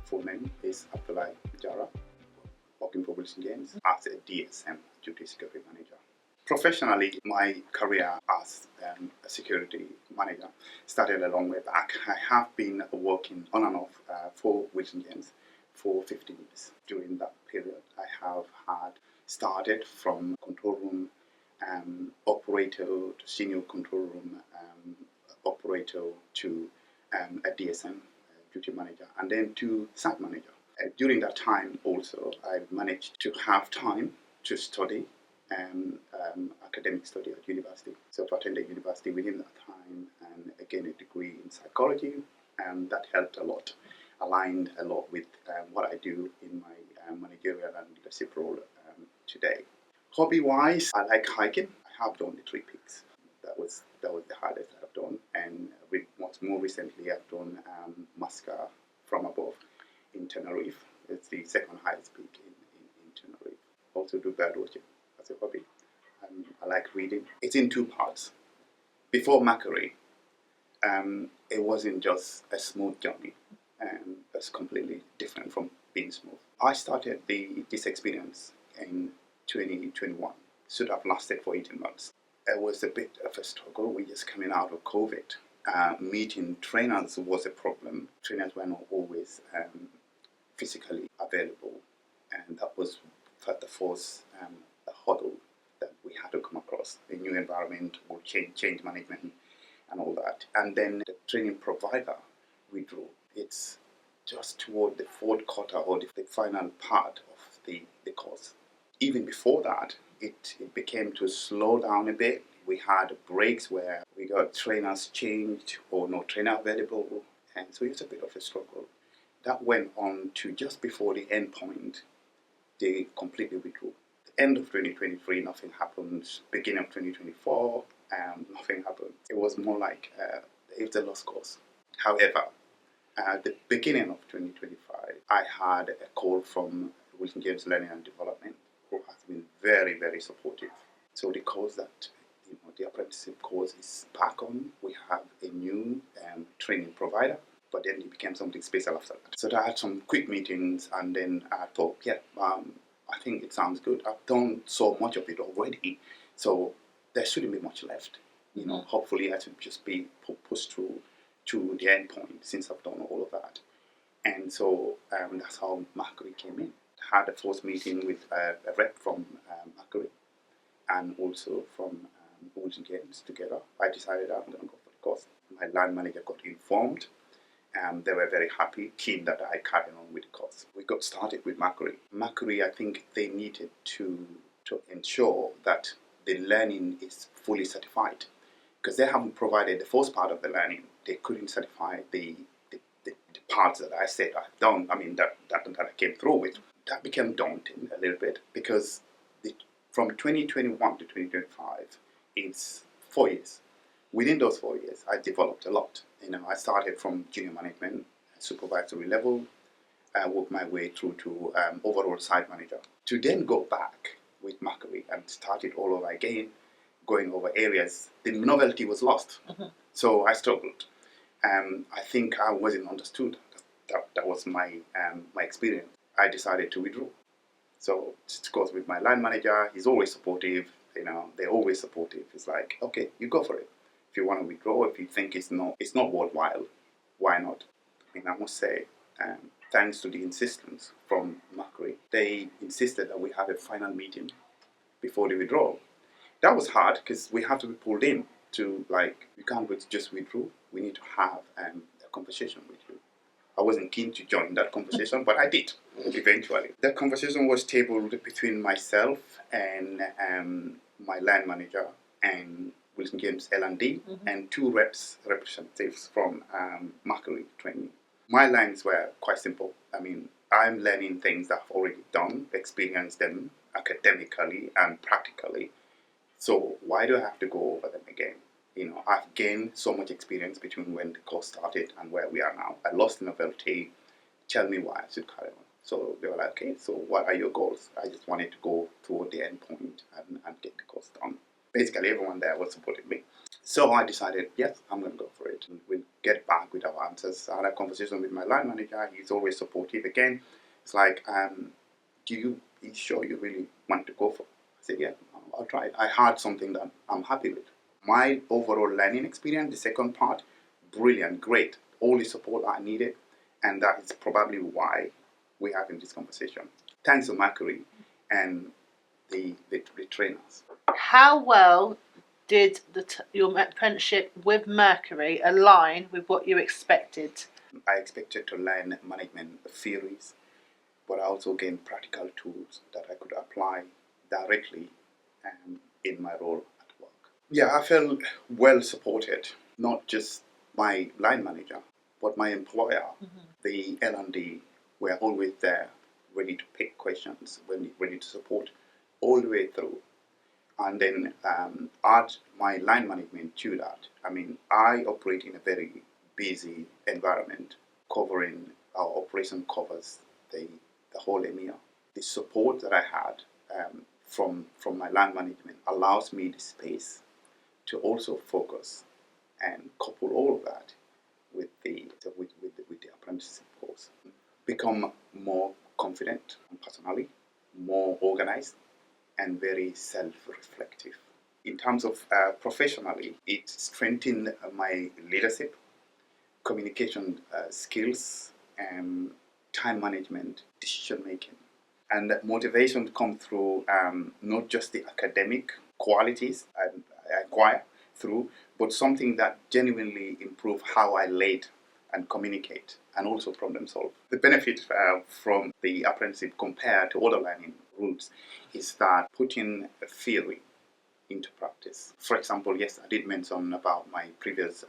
full name is Abdoulie Jara, working for Lawton-Jones as a DSM, Duty Security Manager. Professionally, my career as a security manager started a long way back. I have been working on and off for Lawton-Jones for 15 years. During that period, I have had started from control room operator to senior control room operator to a DSM duty manager, and then to site manager. During that time also, I managed to have time to study academic study at university. So I attended university within that time and again a degree in psychology, and that helped a lot, aligned a lot with what I do in my managerial and leadership role today. Hobby-wise, I like hiking. I have done the 3 peaks. That was the hardest I've done, and more recently I've done Masca from above in Tenerife. It's the second highest peak in Tenerife. Also do bird watching as a hobby. I like reading. It's in 2 parts. Before Mercury, it wasn't just a smooth journey. It's completely different from being smooth. I started this experience in 2021. Should have lasted for 18 months. It was a bit of a struggle. We're just coming out of COVID. Meeting trainers was a problem. Trainers were not always physically available, and that was the first hurdle that we had to come across. A new environment or change management and all that. And then the training provider withdrew. It's just toward the 4th quarter or the final part of the course. Even before that, it began to slow down a bit. We had breaks where we got trainers changed or no trainer available, and so it's a bit of a struggle. That went on to just before the end point, they completely withdrew. The end of 2023, nothing happened. Beginning of 2024, nothing happened. It was more like it's a lost cause. However, at the beginning of 2025, I had a call from Lawton-Jones Learning and Development, who has been very, very supportive. So the course that, the apprenticeship course is back on. We have a new training provider, but then it became something special after that. So I had some quick meetings, and then I thought, I think it sounds good. I've done so much of it already, so there shouldn't be much left. Hopefully I should just be pushed through to the end point since I've done all of that. And so that's how Mercury came in. I had a first meeting with a rep from Mercury and also from Lawton-Jones together. I decided I'm going to go for the course. My line manager got informed, and they were very happy, keen that I carried on with the course. We got started with Mercury. Mercury, I think they needed to ensure that the learning is fully certified, because they haven't provided the first part of the learning. They couldn't certify the parts that I said I've done. That I came through with. That became daunting a little bit, because from 2021 to 2025, it's 4 years. Within those 4 years, I developed a lot. I started from junior management, supervisory level, worked my way through to overall site manager. To then go back with Mercury and start it all over again, going over areas, the novelty was lost. So I struggled. I think I wasn't understood. That was my experience. I decided to withdraw. So it goes with my line manager. He's always supportive. They're always supportive. It's like, okay, you go for it. If you want to withdraw, if you think it's not worthwhile, why not? I must say, thanks to the insistence from Mercury, they insisted that we have a final meeting before the withdrawal. That was hard, because we have to be pulled in to, we can't just withdraw. We need to have a conversation with you. I wasn't keen to join that conversation, but I did eventually. That conversation was tabled between myself and my line manager and Lawton-Jones L&D, and 2 representatives from Mercury training. My lines were quite simple. I'm learning things that I've already done, experienced them academically and practically. So why do I have to go over them again? I've gained so much experience between when the course started and where we are now. I lost novelty. Tell me why I should carry on. So they were like, okay, so what are your goals? I just wanted to go toward the end point and get the course done. Basically, everyone there was supporting me. So I decided, yes, I'm going to go for it. And we get back with our answers. I had a conversation with my line manager. He's always supportive. Again, it's like, you sure you really want to go for it? I said, yeah, I'll try it. I had something that I'm happy with. My overall learning experience, the second part, brilliant, great. All the support I needed, and that is probably why we're having this conversation. Thanks to Mercury and the trainers. How well did your apprenticeship with Mercury align with what you expected? I expected to learn management theories, but I also gained practical tools that I could apply directly in my role at work. Yeah, I felt well supported, not just my line manager, but my employer. The L&D were always there, ready to pick questions, ready to support all the way through. And then add my line management to that. I mean, I operate in a very busy environment, covering our operation covers the whole EMEA. The support that I had from my line management allows me the space to also focus and couple all of that with the apprenticeship course. Become more confident personally, more organized, and very self-reflective. In terms of professionally, it strengthened my leadership, communication skills, and time management, decision making. And that motivation comes through not just the academic qualities I acquire through, but something that genuinely improve how I lead and communicate and also problem solve. The benefit from the apprenticeship compared to other learning routes is that putting a theory into practice. For example, yes, I did mention about my previous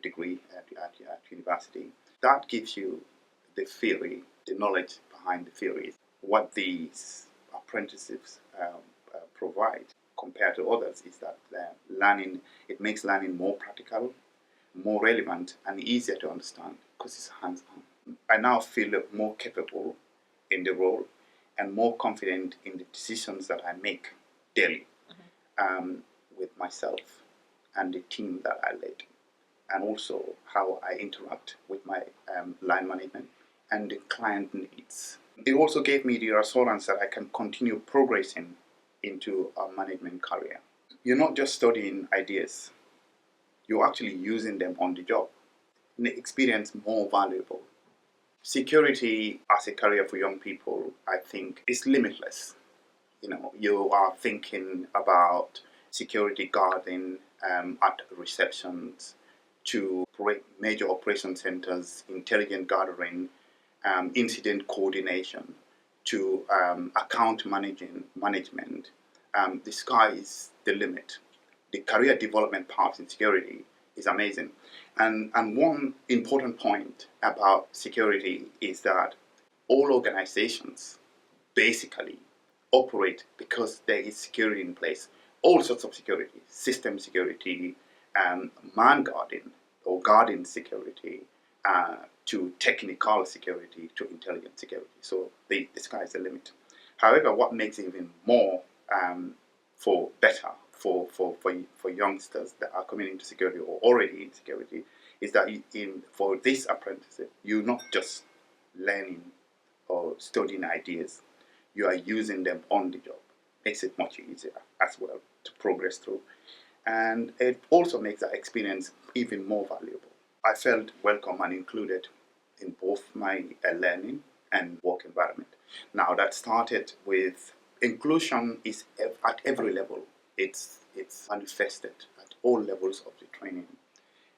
degree at university. That gives you the theory, the knowledge behind the theories. What these apprenticeships provide compared to others is that it makes learning more practical, more relevant, and easier to understand because it's hands-on. I now feel more capable in the role and more confident in the decisions that I make daily with myself and the team that I lead, and also how I interact with my line management and the client needs. It also gave me the assurance that I can continue progressing into a management career. You're not just studying ideas, you're actually using them on the job. And the experience more valuable. Security as a career for young people, I think, is limitless. You are thinking about security guarding at receptions, to major operation centers, intelligent gathering, incident coordination, to account management. The sky is the limit. The career development path in security is amazing. And one important point about security is that all organizations basically operate because there is security in place. All sorts of security, system security, man guarding or guarding security, to technical security, to intelligent security. So the sky is the limit. However, what makes it even more for youngsters that are coming into security or already in security is that for this apprenticeship, you're not just learning or studying ideas, you are using them on the job. Makes it much easier as well to progress through. And it also makes that experience even more valuable. I felt welcome and included in both my learning and work environment. Now that started with inclusion is at every level. It's manifested at all levels of the training.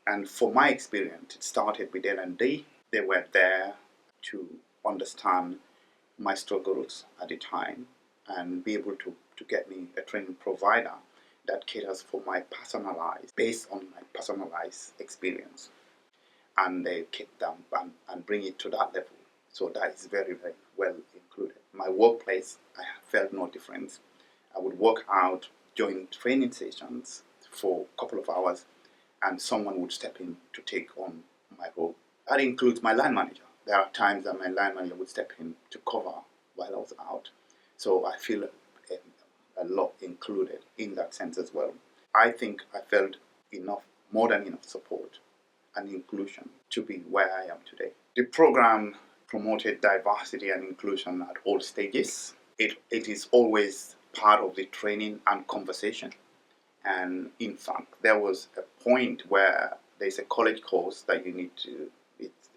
And for my experience, it started with L&D. They were there to understand my struggles at the time and be able to get me a training provider that caters for based on my personalized experience. And they keep them and bring it to that level. So that is very, very well included. My workplace, I felt no difference. I would work out, join training sessions for a couple of hours, and someone would step in to take on my role. That includes my line manager. There are times that my line manager would step in to cover while I was out. So I feel a lot included in that sense as well. I think I felt more than enough support and inclusion to be where I am today. The program promoted diversity and inclusion at all stages. It is always part of the training and conversation. And in fact, there was a point where there's a college course that you need to,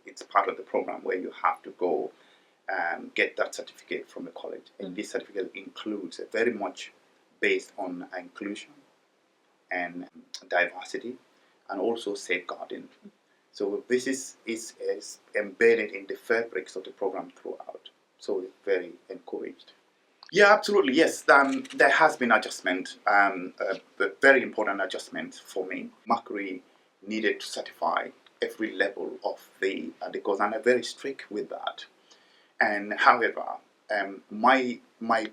it's part of the program where you have to go get that certificate from the college. And this certificate includes a very much based on inclusion and diversity and also safeguarding. So this is embedded in the fabrics of the program throughout. So it's very encouraged. Yeah, absolutely. Yes, there has been adjustment, a very important adjustment for me. Mercury needed to certify every level of the course, and they're very strict with that. And however, my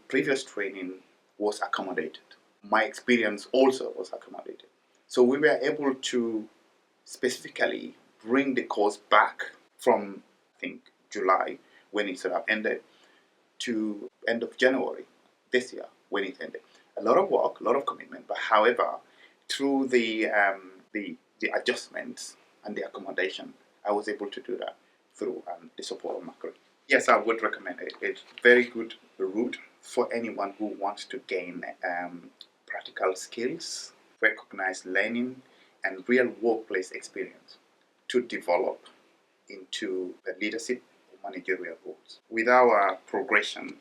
previous training was accommodated. My experience also was accommodated. So we were able to specifically bring the course back from, I think, July, when it sort of ended, to end of January this year when it ended. A lot of work, a lot of commitment, but however, through the adjustments and the accommodation, I was able to do that through the support of Mercury. Yes, I would recommend it. It's a very good route for anyone who wants to gain practical skills, recognized learning, and real workplace experience to develop into the leadership or managerial roles. With our progression,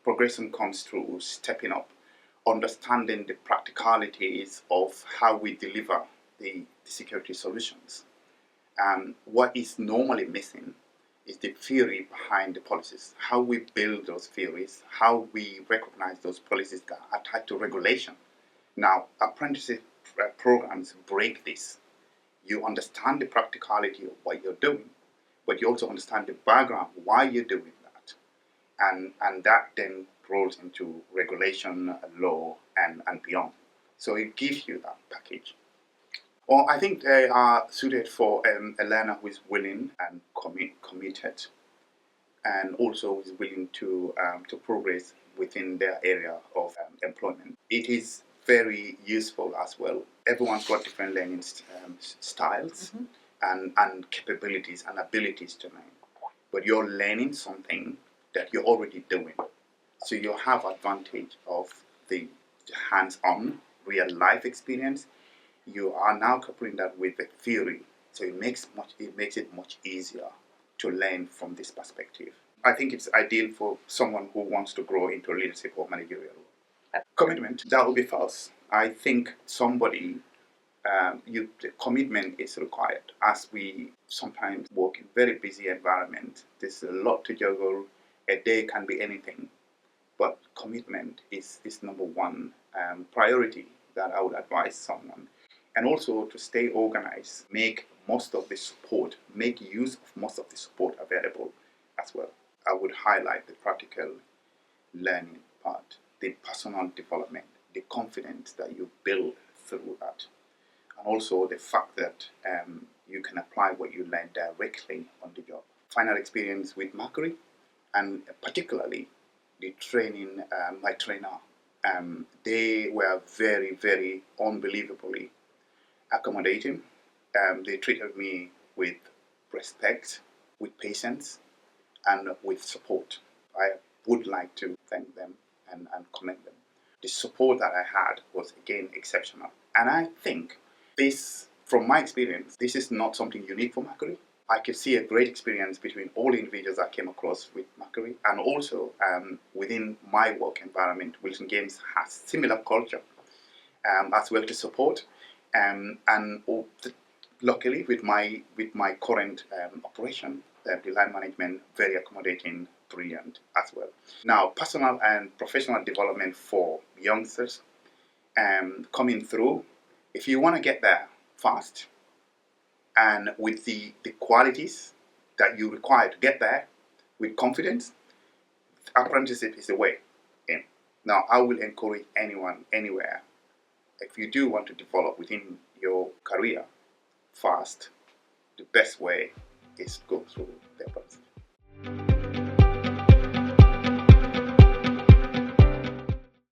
progression comes through stepping up, understanding the practicalities of how we deliver the security solutions. What is normally missing is the theory behind the policies, how we build those theories, how we recognize those policies that are tied to regulation. Now, apprenticeship programs break this. You understand the practicality of what you're doing, but you also understand the background, why you're doing that. And that then rolls into regulation, law, and beyond. So it gives you that package. Well, I think they are suited for a learner who is willing and committed, and also is willing to progress within their area of employment. It is very useful as well. Everyone's got different learning styles and capabilities and abilities to learn, but you're learning something that you're already doing. So you have advantage of the hands-on, real-life experience. You are now coupling that with the theory, so it makes it much easier to learn from this perspective. I think it's ideal for someone who wants to grow into leadership or managerial role. Commitment, that will be false. I think the commitment is required. As we sometimes work in very busy environment, there's a lot to juggle. A day can be anything, but commitment is number one priority that I would advise someone. And also to stay organized, make most of the support, make use of most of the support available as well. I would highlight the practical learning part, the personal development, the confidence that you build through that, and also the fact that you can apply what you learn directly on the job. Final experience with Mercury, and particularly the training, my trainer, they were very, very unbelievably accommodating. They treated me with respect, with patience, and with support. I would like to thank them and commend them. The support that I had was again exceptional. And I think this, from my experience, this is not something unique for Mercury. I could see a great experience between all the individuals I came across with Mercury, and also within my work environment. Lawton-Jones has similar culture as well to support. And luckily, with my current operation, the line management, very accommodating, brilliant as well. Now, personal and professional development for youngsters coming through. If you want to get there fast and with the qualities that you require to get there with confidence, apprenticeship is the way in. Now, I will encourage anyone, anywhere, if you do want to develop within your career fast, the best way is to go through the apprenticeship.